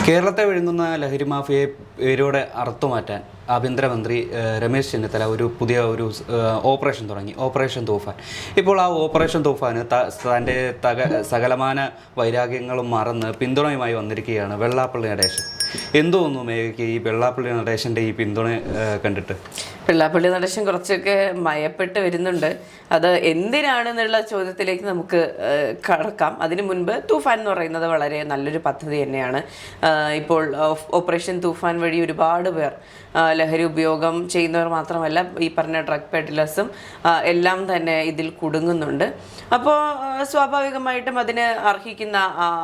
കേരളത്തെ വിഴുങ്ങുന്ന ലഹരി മാഫിയയെ വേരോടെ അറുത്തുമാറ്റാൻ ആഭ്യന്തരമന്ത്രി രമേശ് ചെന്നിത്തല പുതിയ ഓപ്പറേഷൻ തുടങ്ങി, ഓപ്പറേഷൻ തൂഫാൻ. ഇപ്പോൾ ആ ഓപ്പറേഷൻ തൂഫാന് തൻ്റെ സകലമാന വൈരാഗ്യങ്ങളും മറന്ന് പിന്തുണയുമായി വന്നിരിക്കുകയാണ് വെള്ളാപ്പള്ളി നടേശൻ. എന്തോന്നു മേഘയ്ക്ക് ഈ വെള്ളാപ്പള്ളി നടേശൻ്റെ ഈ പിന്തുണ കണ്ടിട്ട്? വെള്ളാപ്പള്ളി നടേശൻ കുറച്ചൊക്കെ മയപ്പെട്ട് വരുന്നുണ്ട്. അത് എന്തിനാണെന്നുള്ള ചോദ്യത്തിലേക്ക് നമുക്ക് കടക്കാം. അതിനു മുൻപ് തൂഫാൻ എന്ന് പറയുന്നത് വളരെ നല്ലൊരു പദ്ധതി തന്നെയാണ്. ഇപ്പോൾ ഓപ്പറേഷൻ തൂഫാൻ വഴി ഒരുപാട് പേർ ലഹരി ഉപയോഗം ചെയ്യുന്നവർ മാത്രമല്ല, ഈ പറഞ്ഞ ഡ്രഗ് പെഡ്ലേഴ്സും എല്ലാം തന്നെ ഇതിൽ കുടുങ്ങുന്നുണ്ട്. അപ്പോൾ സ്വാഭാവികമായിട്ടും അതിന് അർഹിക്കുന്ന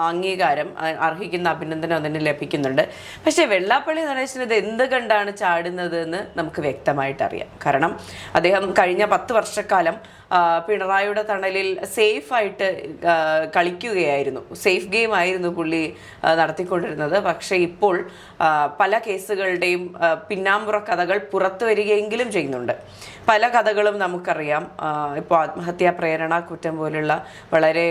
അംഗീകാരം, അർഹിക്കുന്ന അഭിനന്ദനം അതിന് ലഭിക്കുന്നുണ്ട്. പക്ഷേ വെള്ളാപ്പള്ളി നടേശൻ ഇത് എന്ത് കണ്ടാണ് ചാടുന്നത് എന്ന് നമുക്ക് വ്യക്തമായിട്ടറിയാം. കാരണം അദ്ദേഹം കഴിഞ്ഞ 10 വർഷക്കാലം പിണറായിയുടെ തണലിൽ സേഫായിട്ട് കളിക്കുകയായിരുന്നു. സേഫ് ഗെയിം ആയിരുന്നു പുള്ളി നടത്തിക്കൊണ്ടിരുന്നത്. പക്ഷേ ഇപ്പോൾ പല കേസുകളുടെയും പിന്നാമ്പുറ കഥകൾ പുറത്തു വരികയെങ്കിലും ചെയ്യുന്നുണ്ട്. പല കഥകളും നമുക്കറിയാം. ഇപ്പോൾ ആത്മഹത്യാ പ്രേരണ കുറ്റം പോലുള്ള വളരെ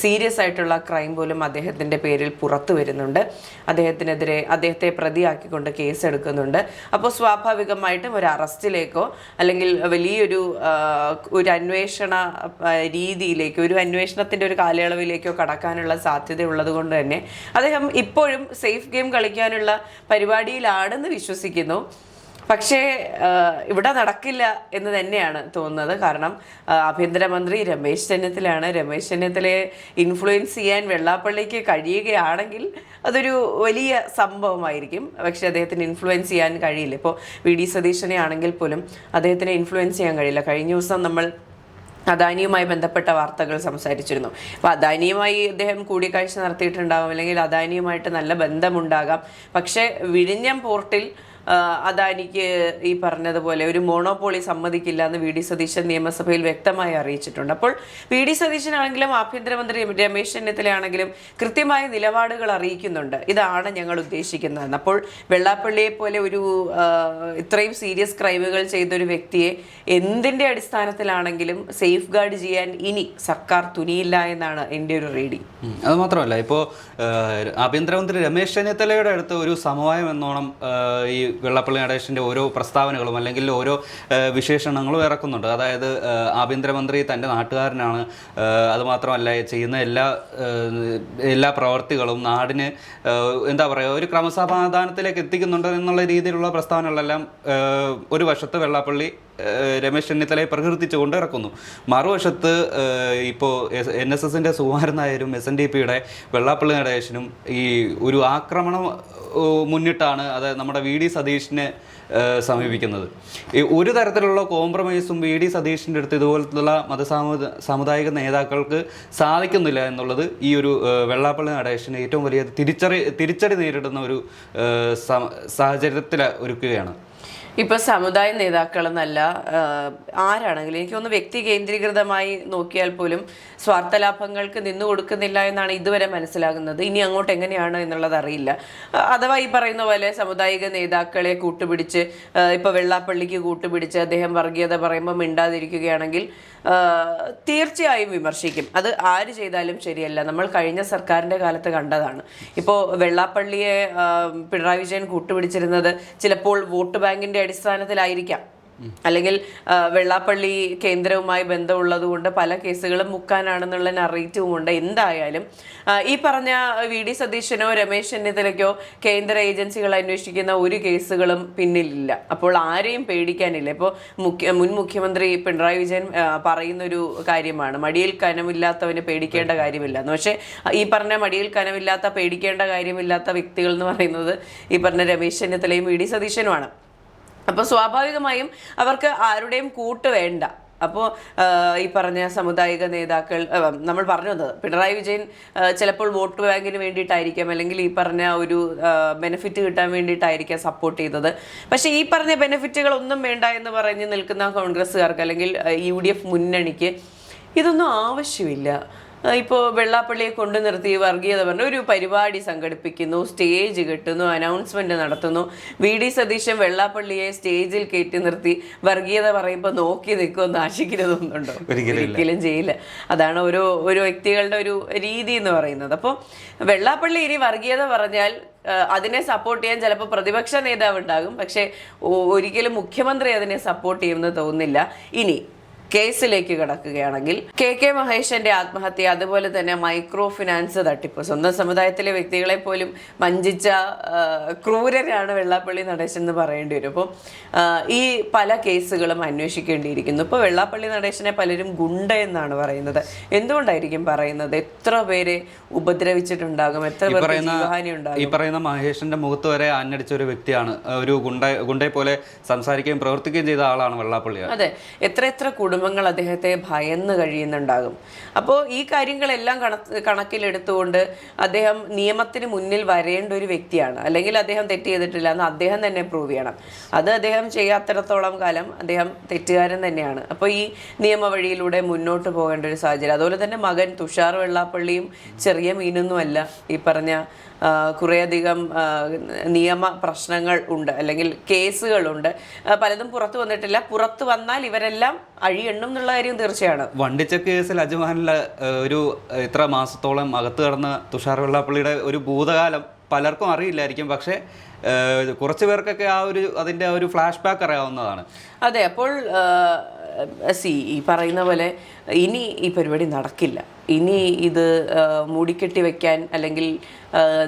സീരിയസ് ആയിട്ടുള്ള ക്രൈം പോലും അദ്ദേഹത്തിൻ്റെ പേരിൽ പുറത്തു വരുന്നുണ്ട്. അദ്ദേഹത്തെ പ്രതിയാക്കിക്കൊണ്ട് കേസെടുക്കുന്നുണ്ട്. അപ്പോൾ സ്വാഭാവികമായിട്ടും ഒരു അറസ്റ്റിലേക്കോ അല്ലെങ്കിൽ വലിയൊരു അന്വേഷണ രീതിയിലേക്കോ, ഒരു അന്വേഷണത്തിൻ്റെ ഒരു കാലയളവിലേക്കോ കടക്കാനുള്ള സാധ്യത ഉള്ളത് കൊണ്ട് തന്നെ അദ്ദേഹം ഇപ്പോഴും സേഫ് ഗെയിം കളിക്കാനുള്ള പരിപാടിയിലാണെന്ന് വിശ്വസിക്കുന്നു. പക്ഷേ ഇവിടെ നടക്കില്ല എന്ന് തന്നെയാണ് തോന്നുന്നത്. കാരണം ആഭ്യന്തരമന്ത്രി രമേശ് ചെന്നിത്തലയാണ്. രമേശ് ചെന്നിത്തലയെ ഇൻഫ്ലുവൻസ് ചെയ്യാൻ വെള്ളാപ്പള്ളിക്ക് കഴിയുകയാണെങ്കിൽ അതൊരു വലിയ സംഭവമായിരിക്കും. പക്ഷേ അദ്ദേഹത്തിന് ഇൻഫ്ലുവൻസ് ചെയ്യാൻ കഴിയില്ല. ഇപ്പോൾ വി.ഡി. സതീശനെ ആണെങ്കിൽ പോലും അദ്ദേഹത്തിന് ഇൻഫ്ലുവൻസ് ചെയ്യാൻ കഴിയില്ല. കഴിഞ്ഞ ദിവസം നമ്മൾ അദാനിയുമായി ബന്ധപ്പെട്ട വാർത്തകൾ സംസാരിച്ചിരുന്നു. അപ്പോൾ അദാനിയുമായി അദ്ദേഹം കൂടിക്കാഴ്ച നടത്തിയിട്ടുണ്ടാകും, അല്ലെങ്കിൽ അദാനിയുമായിട്ട് നല്ല ബന്ധമുണ്ടാകാം. പക്ഷേ വിഴിഞ്ഞം പോർട്ടിൽ അദാനിക്ക് ഈ പറഞ്ഞതുപോലെ ഒരു മോണോപോളി സമ്മതിക്കില്ല എന്ന് വി.ഡി. സതീശൻ നിയമസഭയിൽ വ്യക്തമായി അറിയിച്ചിട്ടുണ്ട്. അപ്പോൾ വി.ഡി. സതീശനാണെങ്കിലും ആഭ്യന്തരമന്ത്രി രമേശ് ചെന്നിത്തലയാണെങ്കിലും കൃത്യമായ നിലപാടുകൾ അറിയിക്കുന്നുണ്ട്. ഇതാണ് ഞങ്ങൾ ഉദ്ദേശിക്കുന്നതെന്ന്. അപ്പോൾ വെള്ളാപ്പള്ളിയെ പോലെ ഒരു ഇത്രയും സീരിയസ് ക്രൈമുകൾ ചെയ്തൊരു വ്യക്തിയെ എന്തിൻ്റെ അടിസ്ഥാനത്തിലാണെങ്കിലും സേഫ് ഗാർഡ് ചെയ്യാൻ ഇനി സർക്കാർ തുനിയില്ല എന്നാണ് എൻ്റെ ഒരു റീഡിങ്. അതുമാത്രമല്ല, ഇപ്പോൾ ആഭ്യന്തരമന്ത്രി രമേശ് ചെന്നിത്തലയുടെ അടുത്ത് ഒരു സമവായം എന്നോണം ഈ വെള്ളാപ്പള്ളി നടേശൻ്റെ ഓരോ പ്രസ്താവനകളും അല്ലെങ്കിൽ ഓരോ വിശേഷണങ്ങളും ഇറക്കുന്നുണ്ട്. അതായത് ആഭ്യന്തരമന്ത്രി തൻ്റെ നാട്ടുകാരനാണ്, അതുമാത്രമല്ല ചെയ്യുന്ന എല്ലാ പ്രവർത്തികളും നാടിന് എന്താ പറയുക ഒരു ക്രമസമാധാനത്തിലേക്ക് എത്തിക്കുന്നുണ്ട് എന്നുള്ള രീതിയിലുള്ള പ്രസ്താവനകളെല്ലാം ഒരു വശത്ത് വെള്ളാപ്പള്ളി രമേശ് ചെന്നിത്തലയെ പ്രകീർത്തിച്ചുകൊണ്ട് ഇറക്കുന്നു. മറുവശത്ത് ഇപ്പോൾ NSSൻ്റെ സുകുമാരൻ നായരും SNDPയുടെ വെള്ളാപ്പള്ളി നടേശനും ഈ ഒരു ആക്രമണം മുന്നിട്ടാണ് അത് നമ്മുടെ വി.ഡി. സതീശനെ സമീപിക്കുന്നത്. ഒരു തരത്തിലുള്ള കോംപ്രമൈസും വി.ഡി. സതീശൻ്റെ അടുത്ത് ഇതുപോലത്തുള്ള സാമുദായിക നേതാക്കൾക്ക് സാധിക്കുന്നില്ല എന്നുള്ളത് ഈ ഒരു വെള്ളാപ്പള്ളി നടേശന് ഏറ്റവും വലിയ തിരിച്ചടി നേരിടുന്ന ഒരു സാഹചര്യത്തിൽ ഒരുക്കുകയാണ്. ഇപ്പോൾ സമുദായ നേതാക്കളെന്നല്ല ആരാണെങ്കിലും എനിക്കൊന്ന് വ്യക്തി കേന്ദ്രീകൃതമായി നോക്കിയാൽ പോലും സ്വാർത്ഥലാഭങ്ങൾക്ക് നിന്നു കൊടുക്കുന്നില്ല എന്നാണ് ഇതുവരെ മനസ്സിലാകുന്നത്. ഇനി അങ്ങോട്ട് എങ്ങനെയാണ് എന്നുള്ളത് അറിയില്ല. അഥവാ ഈ പറയുന്ന പോലെ സാമുദായിക നേതാക്കളെ കൂട്ടുപിടിച്ച് ഇപ്പോൾ വെള്ളാപ്പള്ളിക്ക് കൂട്ടുപിടിച്ച് അദ്ദേഹം വർഗീയത പറയുമ്പോൾ മിണ്ടാതിരിക്കുകയാണെങ്കിൽ തീർച്ചയായും വിമർശിക്കും. അത് ആര് ചെയ്താലും ശരിയല്ല. നമ്മൾ കഴിഞ്ഞ സർക്കാരിൻ്റെ കാലത്ത് കണ്ടതാണ്. ഇപ്പോൾ വെള്ളാപ്പള്ളിയെ പിണറായി വിജയൻ കൂട്ടുപിടിച്ചിരുന്നത് ചിലപ്പോൾ വോട്ട് ബാങ്കിൻ്റെ അടിസ്ഥാനത്തിലായിരിക്കാം, അല്ലെങ്കിൽ വെള്ളാപ്പള്ളി കേന്ദ്രവുമായി ബന്ധമുള്ളത് കൊണ്ട് പല കേസുകളും മുക്കാനാണെന്നുള്ള നറേറ്റീവും ഉണ്ട്. എന്തായാലും ഈ പറഞ്ഞ വി.ഡി. സതീശനോ രമേശ് ചെന്നിത്തലയ്ക്കോ കേന്ദ്ര ഏജൻസികൾ അന്വേഷിക്കുന്ന ഒരു കേസുകളും പിന്നിലില്ല. അപ്പോൾ ആരെയും പേടിക്കാനില്ല. ഇപ്പോൾ മുൻ മുഖ്യമന്ത്രി പിണറായി വിജയൻ പറയുന്നൊരു കാര്യമാണ്, മടിയിൽ കനമില്ലാത്തവന് പേടിക്കേണ്ട കാര്യമില്ല എന്ന്. പക്ഷേ ഈ പറഞ്ഞ മടിയിൽ കനമില്ലാത്ത പേടിക്കേണ്ട കാര്യമില്ലാത്ത വ്യക്തികൾ എന്ന് പറയുന്നത് ഈ പറഞ്ഞ രമേശ് ചെന്നിത്തലയും വി.ഡി. സതീശനുമാണ്. അപ്പോൾ സ്വാഭാവികമായും അവർക്ക് ആരുടെയും കൂട്ട് വേണ്ട. അപ്പോൾ ഈ പറഞ്ഞ സാമുദായിക നേതാക്കൾ നമ്മൾ പറഞ്ഞു വന്നത് പിണറായി വിജയൻ ചിലപ്പോൾ വോട്ട് ബാങ്കിന് വേണ്ടിയിട്ടായിരിക്കാം, അല്ലെങ്കിൽ ഈ പറഞ്ഞ ഒരു ബെനിഫിറ്റ് കിട്ടാൻ വേണ്ടിയിട്ടായിരിക്കാം സപ്പോർട്ട് ചെയ്തത്. പക്ഷേ ഈ പറഞ്ഞ ബെനിഫിറ്റുകളൊന്നും വേണ്ട എന്ന് പറഞ്ഞ് നിൽക്കുന്ന കോൺഗ്രസ്സുകാർക്ക് അല്ലെങ്കിൽ UDF മുന്നണിക്ക് ഇതൊന്നും ആവശ്യമില്ല. ഇപ്പോൾ വെള്ളാപ്പള്ളിയെ കൊണ്ടു നിർത്തി വർഗീയത പറഞ്ഞ ഒരു പരിപാടി സംഘടിപ്പിക്കുന്നു, സ്റ്റേജ് കെട്ടുന്നു, അനൗൺസ്മെന്റ് നടത്തുന്നു. VD സതീശൻ വെള്ളാപ്പള്ളിയെ സ്റ്റേജിൽ കയറ്റി നിർത്തി വർഗീയത പറയുമ്പോൾ നോക്കി നിൽക്കുമെന്ന് ആശിക്കുന്നതൊന്നുണ്ടോ? ഒരിക്കലും ചെയ്യില്ല. അതാണ് ഓരോ വ്യക്തികളുടെ ഒരു രീതി എന്ന് പറയുന്നത്. അപ്പോൾ വെള്ളാപ്പള്ളി ഇനി വർഗീയത പറഞ്ഞാൽ അതിനെ സപ്പോർട്ട് ചെയ്യാൻ ചിലപ്പോൾ പ്രതിപക്ഷ നേതാവ് ഉണ്ടാകും, പക്ഷെ ഒരിക്കലും മുഖ്യമന്ത്രി അതിനെ സപ്പോർട്ട് ചെയ്യുമെന്ന് തോന്നുന്നില്ല. ഇനി കേസിലേക്ക് കടക്കുകയാണെങ്കിൽ KK മഹേഷന്റെ ആത്മഹത്യ, അതുപോലെ തന്നെ മൈക്രോ ഫിനാൻസ് തട്ടിപ്പ്, സ്വന്തം സമുദായത്തിലെ വ്യക്തികളെ പോലും വഞ്ചിച്ച ക്രൂരരാണ് വെള്ളാപ്പള്ളി നടേശൻ എന്ന് പറയേണ്ടി വരും. അപ്പോൾ ഈ പല കേസുകളും അന്വേഷിക്കേണ്ടിയിരിക്കുന്നു. ഇപ്പോൾ വെള്ളാപ്പള്ളി നടേശനെ പലരും ഗുണ്ട എന്നാണ് പറയുന്നത്. എന്തുകൊണ്ടായിരിക്കും പറയുന്നത്? എത്ര പേരെ ഉപദ്രവിച്ചിട്ടുണ്ടാകും, എത്ര പേർക്ക് ജീവഹാനി ഉണ്ടാകും? ഈ പറയുന്ന മഹേഷിന്റെ മുഖത്ത് വരെ അന്നടിച്ച ഒരു വ്യക്തിയാണ്, ഒരു ഗുണ്ടയെ പോലെ സംസാരിക്കുകയും പ്രവർത്തിക്കുകയും ചെയ്ത ആളാണ് വെള്ളാപ്പള്ളി. അതെ, എത്ര കുടുംബങ്ങൾ അദ്ദേഹത്തെ ഭയന്ന് കഴിയുന്നുണ്ടാകും. അപ്പോൾ ഈ കാര്യങ്ങളെല്ലാം കണക്കിലെടുത്തുകൊണ്ട് അദ്ദേഹം നിയമത്തിന് മുന്നിൽ വരേണ്ട ഒരു വ്യക്തിയാണ്. അല്ലെങ്കിൽ അദ്ദേഹം തെറ്റ് ചെയ്തിട്ടില്ല എന്ന് അദ്ദേഹം തന്നെ പ്രൂവ് ചെയ്യണം. അത് അദ്ദേഹം ചെയ്യാത്തിടത്തോളം കാലം അദ്ദേഹം തെറ്റുകാരൻ തന്നെയാണ്. അപ്പോൾ ഈ നിയമവഴിയിലൂടെ മുന്നോട്ട് പോകേണ്ട ഒരു സാഹചര്യം. അതുപോലെ തന്നെ മകൻ തുഷാർ വെള്ളാപ്പള്ളിയും ചെറിയ മീനൊന്നുമല്ല. ഈ പറഞ്ഞ കുറേയധികം നിയമ പ്രശ്നങ്ങൾ ഉണ്ട്, അല്ലെങ്കിൽ കേസുകളുണ്ട്, പലതും പുറത്തു വന്നിട്ടില്ല. പുറത്തു വന്നാൽ ഇവരെല്ലാം അഴിയെണ്ണും എന്നുള്ള കാര്യം തീർച്ചയാണ്. വണ്ടിച്ചെക്ക് കേസിൽ അജ്മാനിലെ ഒരു ഇത്ര മാസത്തോളം അകത്ത് കിടന്ന തുഷാർ വെള്ളാപ്പള്ളിയുടെ ഒരു ഭൂതകാലം പലർക്കും അറിയില്ലായിരിക്കും, പക്ഷേ കുറച്ച് പേർക്കൊക്കെ അതിൻ്റെ ഒരു ഫ്ലാഷ് ബാക്ക് അറിയാവുന്നതാണ്. അതെ, അപ്പോൾ ഈ പറയുന്ന പോലെ ഇനി ഈ പരിപാടി നടക്കില്ല. ഇനി ഇത് മൂടിക്കെട്ടി വെക്കാൻ, അല്ലെങ്കിൽ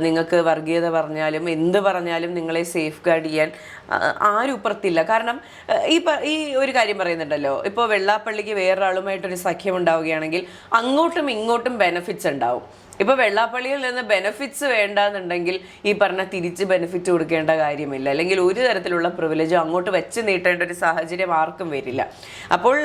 നിങ്ങൾക്ക് വർഗീയത പറഞ്ഞാലും എന്ത് പറഞ്ഞാലും നിങ്ങളെ സേഫ് ഗാർഡ് ചെയ്യാൻ ആരും ഇപ്പുറത്തില്ല. കാരണം ഈ ഒരു കാര്യം പറയുന്നുണ്ടല്ലോ, ഇപ്പോൾ വെള്ളാപ്പള്ളിക്ക് വേറൊരാളുമായിട്ടൊരു സഖ്യം ഉണ്ടാവുകയാണെങ്കിൽ അങ്ങോട്ടും ഇങ്ങോട്ടും ബെനിഫിറ്റ്സ് ഉണ്ടാവും. ഇപ്പോൾ വെള്ളാപ്പള്ളിയിൽ നിന്ന് ബെനിഫിറ്റ്സ് വേണ്ടാന്നുണ്ടെങ്കിൽ ഈ പറഞ്ഞ തിരിച്ച് ബെനിഫിറ്റ് കൊടുക്കേണ്ട കാര്യമില്ല, അല്ലെങ്കിൽ ഒരു തരത്തിലുള്ള പ്രിവിലേജും അങ്ങോട്ട് വെച്ച് നീട്ടേണ്ട ഒരു സാഹചര്യം ആർക്കും വരില്ല. അപ്പോൾ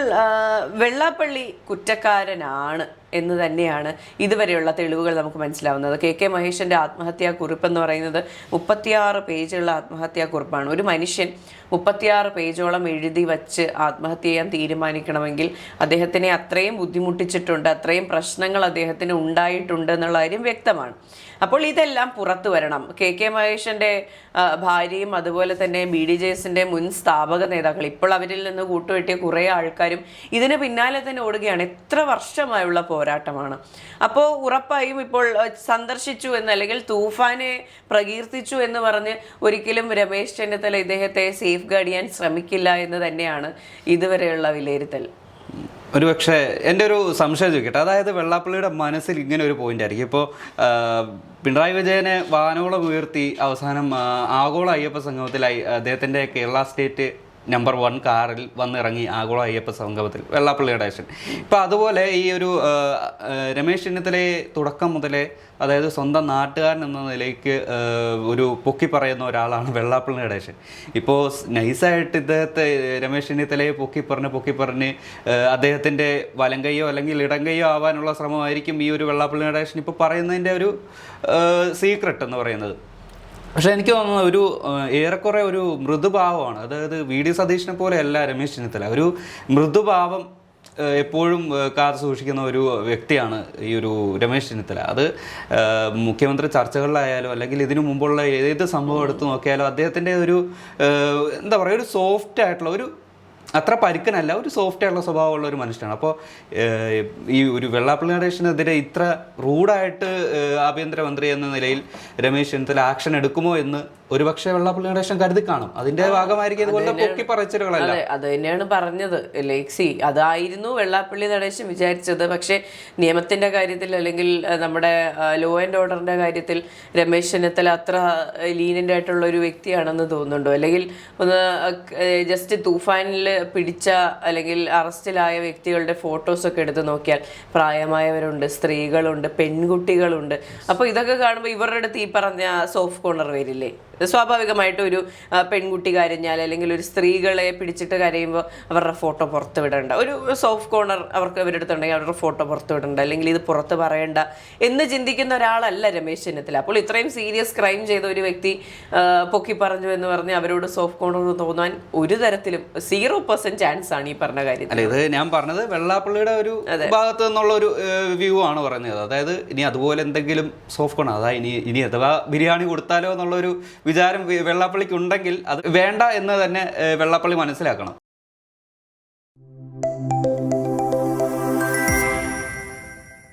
വെള്ളാപ്പള്ളി കുറ്റക്കാരനാണ് എന്ന് തന്നെയാണ് ഇതുവരെയുള്ള തെളിവുകൾ നമുക്ക് മനസ്സിലാവുന്നത്. KK മഹേഷന്റെ ആത്മഹത്യാ കുറിപ്പെന്ന് പറയുന്നത് 36 പേജുള്ള ആത്മഹത്യാ കുറിപ്പാണ്. ഒരു മനുഷ്യൻ 36 പേജോളം എഴുതി വച്ച് ആത്മഹത്യ ചെയ്യാൻ തീരുമാനിക്കണമെങ്കിൽ അദ്ദേഹത്തിനെ അത്രയും ബുദ്ധിമുട്ടിച്ചിട്ടുണ്ട്, അത്രയും പ്രശ്നങ്ങൾ അദ്ദേഹത്തിന് ഉണ്ടായിട്ടുണ്ട് എന്നുള്ള കാര്യം വ്യക്തമാണ്. അപ്പോൾ ഇതെല്ലാം പുറത്തു വരണം. KK മഹേഷന്റെ ഭാര്യയും അതുപോലെ തന്നെ BDJSന്റെ മുൻ സ്ഥാപക നേതാക്കൾ, ഇപ്പോൾ അവരിൽ നിന്ന് കൂട്ടുകെട്ടിയ കുറേ ആൾക്കാരും ഇതിന് പിന്നാലെ തന്നെ ഓടുകയാണ്. എത്ര വർഷമായുള്ള പോരാട്ടമാണ്. അപ്പോൾ ഉറപ്പായും ഇപ്പോൾ സന്ദർശിച്ചു എന്ന്, അല്ലെങ്കിൽ തൂഫാനെ പ്രകീർത്തിച്ചു എന്ന് പറഞ്ഞ് ഒരിക്കലും രമേശ് ചെന്നിത്തല ഇദ്ദേഹത്തെ സേഫ് ഗാർഡ് ചെയ്യാൻ ശ്രമിക്കില്ല എന്ന് തന്നെയാണ് ഇതുവരെയുള്ള വിലയിരുത്തൽ. ഒരുപക്ഷെ എൻ്റെ ഒരു സംശയം ചോദിക്കട്ടെ, അതായത് വെള്ളാപ്പള്ളിയുടെ മനസ്സിൽ ഇങ്ങനെ ഒരു പോയിന്റ് ആയിരിക്കും. ഇപ്പോൾ പിണറായി വിജയനെ വാനോളം ഉയർത്തി അവസാനം ആഗോള അയ്യപ്പ സംഗമത്തിൽ അദ്ദേഹത്തിൻ്റെ കേരള സ്റ്റേറ്റ് നമ്പർ 1 കാറിൽ വന്നിറങ്ങി ആഗോള അയ്യപ്പ സംഗമത്തിൽ വെള്ളാപ്പള്ളി നടേശൻ. ഇപ്പം അതുപോലെ ഈ ഒരു രമേശ് ചെന്നിത്തലയെ തുടക്കം മുതലേ, അതായത് സ്വന്തം നാട്ടുകാരൻ എന്ന നിലയ്ക്ക് ഒരു പൊക്കി പറയുന്ന ഒരാളാണ് വെള്ളാപ്പള്ളി നടേശൻ. ഇപ്പോൾ നൈസായിട്ട് രമേശ് ചെന്നിത്തലയെ പൊക്കി പറഞ്ഞ് അദ്ദേഹത്തിൻ്റെ വലം കൈയോ അല്ലെങ്കിൽ ഇടം കൈയോ ആവാനുള്ള ശ്രമമായിരിക്കും ഈ ഒരു വെള്ളാപ്പള്ളി നടേശൻ ഇപ്പോൾ പറയുന്നതിൻ്റെ ഒരു സീക്രട്ട് എന്ന് പറയുന്നത്. പക്ഷേ എനിക്ക് തോന്നുന്നത് ഒരു ഏറെക്കുറെ ഒരു മൃദുഭാവമാണ്. അതായത് VD സതീശനെ പോലെയല്ല രമേശ് ചെന്നിത്തല. ഒരു മൃദുഭാവം എപ്പോഴും കാത്തു സൂക്ഷിക്കുന്ന ഒരു വ്യക്തിയാണ് ഈ ഒരു രമേശ് ചെന്നിത്തല. അത് മുഖ്യമന്ത്രി ചർച്ചകളിലായാലും അല്ലെങ്കിൽ ഇതിനു മുമ്പുള്ള ഏത് സംഭവം എടുത്തു നോക്കിയാലും അദ്ദേഹത്തിൻ്റെ ഒരു എന്താ പറയുക, ഒരു സോഫ്റ്റ് ആയിട്ടുള്ള, ഒരു അത്ര പരുക്കനല്ല, ഒരു സോഫ്റ്റ് ആയിട്ടുള്ള സ്വഭാവമുള്ള ഒരു മനുഷ്യനാണ്. അപ്പോൾ ഈ ഒരു വെള്ളാപ്പള്ളി നടേശനെതിരെ ഇത്ര റൂഡായിട്ട് ആഭ്യന്തരമന്ത്രി എന്ന നിലയിൽ രമേശ് ചെന്നിത്തല ആക്ഷൻ എടുക്കുമോ എന്ന് ഒരുപക്ഷെ വെള്ളാപ്പള്ളി നടേശൻ കരുതി കാണും. അതിന്റെ ഭാഗമായിരിക്കും ഇതുപോലെ പൊക്കി പറച്ചിലുകളല്ല. അത് തന്നെയാണ് പറഞ്ഞത്. അതായിരുന്നു വെള്ളാപ്പള്ളി നടേശൻ വിചാരിച്ചത്. പക്ഷേ നിയമത്തിന്റെ കാര്യത്തിൽ, അല്ലെങ്കിൽ നമ്മുടെ ലോ ആൻഡ് ഓർഡറിന്റെ കാര്യത്തിൽ രമേശ് ചെന്നിത്തല അത്ര ലീനന്റ് ആയിട്ടുള്ള ഒരു വ്യക്തിയാണെന്ന് തോന്നുന്നുണ്ടോ? അല്ലെങ്കിൽ ഒന്ന് ജസ്റ്റ് തൂഫാനിൽ പിടിച്ച അല്ലെങ്കിൽ അറസ്റ്റിലായ വ്യക്തികളുടെ ഫോട്ടോസൊക്കെ എടുത്ത് നോക്കിയാൽ പ്രായമായവരുണ്ട്, സ്ത്രീകളുണ്ട്, പെൺകുട്ടികളുണ്ട്. അപ്പോൾ ഇതൊക്കെ കാണുമ്പോൾ ഇവരുടെ അടുത്ത് ഈ പറഞ്ഞ സോഫ്റ്റ് കോർണർ വരില്ലേ? സ്വാഭാവികമായിട്ടും ഒരു പെൺകുട്ടി കരഞ്ഞാൽ അല്ലെങ്കിൽ ഒരു സ്ത്രീകളെ പിടിച്ചിട്ട് കരയുമ്പോൾ അവരുടെ ഫോട്ടോ പുറത്ത് വിടണ്ട, ഒരു സോഫ്റ്റ് കോർണർ അവർക്ക് അവരെടുത്തുണ്ടെങ്കിൽ അവരുടെ ഫോട്ടോ പുറത്ത് വിടണ്ട, അല്ലെങ്കിൽ ഇത് പുറത്ത് പറയണ്ട എന്ന് ചിന്തിക്കുന്ന ഒരാളല്ല രമേശ് ചെന്നിത്തല. അപ്പോൾ ഇത്രയും സീരിയസ് ക്രൈം ചെയ്ത ഒരു വ്യക്തി പൊക്കി പറഞ്ഞു എന്ന് പറഞ്ഞ് അവരോട് സോഫ്റ്റ് കോർണർ തോന്നാൻ ഒരു തരത്തിലും 0% ചാൻസ് ആണ് ഈ പറഞ്ഞ കാര്യം. അല്ല, ഇത് ഞാൻ പറഞ്ഞത് വെള്ളാപ്പള്ളിയുടെ ഒരു ഭാഗത്ത് നിന്നുള്ള ഒരു വ്യൂ ആണ് പറഞ്ഞത്. അതായത് ഇനി അതുപോലെ എന്തെങ്കിലും സോഫ്റ്റ് കോർണർ, അതായത് ഇനി അഥവാ ബിരിയാണി കൊടുത്താലോ എന്നുള്ളൊരു വിചാരം വെള്ളാപ്പള്ളിക്ക് ഉണ്ടെങ്കിൽ അത് വേണ്ട എന്ന് തന്നെ വെള്ളാപ്പള്ളി മനസ്സിലാക്കണം.